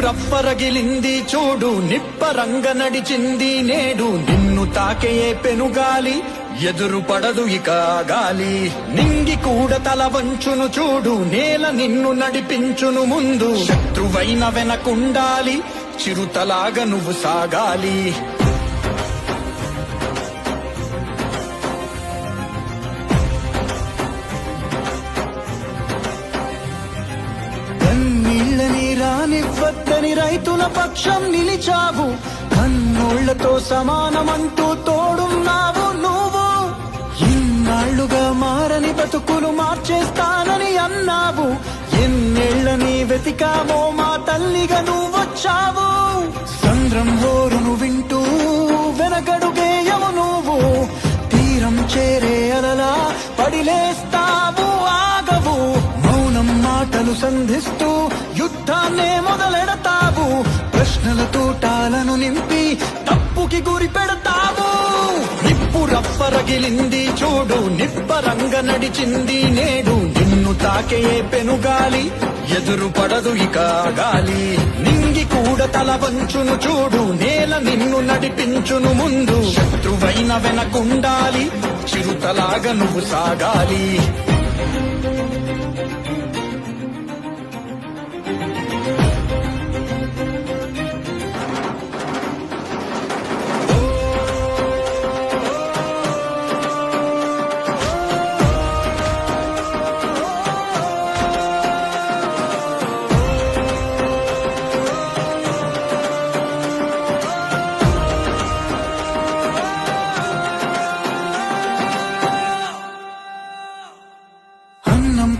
రప్పరగిలింది చూడు, నిప్పరంగ నడిచింది నేడు. నిన్ను తాకే పెనుగాలి, ఎదురు పడదు ఇక గాలి. నింగి కూడా తల వంచును చూడు, నేల నిన్ను నడిపించును ముందు. శత్రువైన వెనకుండాలి, చిరుతలాగా నువ్వు సాగాలి. కన్నీళ్ళని రానివ్వద్దని రైతుల పక్షం నిలిచావు. కన్నోళ్లతో సమానమంటూ తోడున్నావు నువ్వు. ఇన్నాళ్లుగా మారని బతుకులు మార్చేస్తానని అన్నావు. ఎన్నేళ్లని వెతికావో మా తల్లిగా నువ్వొచ్చావు. సంద్రం హోరును వింటూ వెనకడుగేయము నువ్వు. తీరం చేరే అలలా పడిలేస్తావు, ఆగవు. మౌనం మాటలు సంధిస్తూ యుద్ధాన్నే మొదలెడతావు. ప్రశ్నల తూటాలను నింపి తప్పుకి గురి పెడతావు. నిప్పు రప్పరగిలింది చూడు, నిప్పరంగ నడిచింది నేడు. నిన్ను తాకే పెనుగాలి, ఎదురు పడదు ఇక గాలి. నింగి కూడా తల వంచును చూడు, నేల నిన్ను నడిపించును ముందు. శత్రువైన వెనకుండాలి, చిరుతలాగా నువ్వు సాగాలి.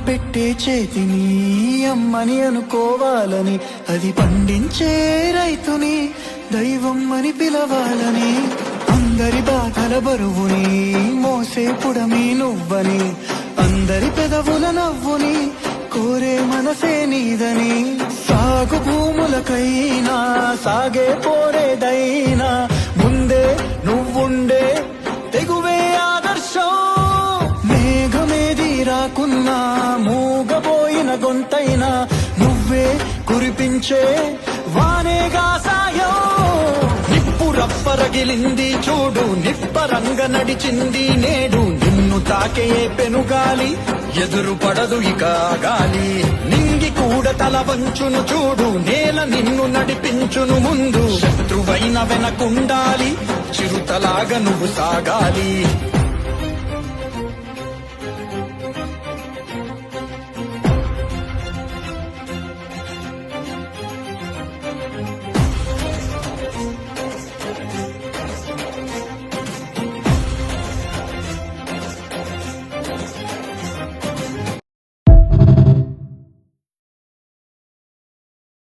పెట్టే చేతిని అమ్మని అనుకోవాలని, అది పండించే రైతుని దైవం అని పిలవాలని. అందరి బాధల బరువుని మోసే పుడమి నువ్వని, అందరి పెదవుల నవ్వుని కోరే మనసే నీదని. సాగు భూములకైనా సాగే పోరేదైనా ముందే నువ్వుండే తెగువే ఆదర్శం. మేఘమేది రాకున్నా మూగబోయిన గొంతైనా నువ్వే కురిపించే వానేగా సాయం. నిప్పు రప్పరగిలింది చూడు, నిప్పరంగ నడిచింది నేడు. నిన్ను తాకే పెనుగాలి, ఎదురు పడదు ఇక గాలి. నింగి కూడా తల వంచును చూడు, నేల నిన్ను నడిపించును ముందు. శత్రువైన వెనకుండాలి, చిరుతలాగా నువ్వు సాగాలి.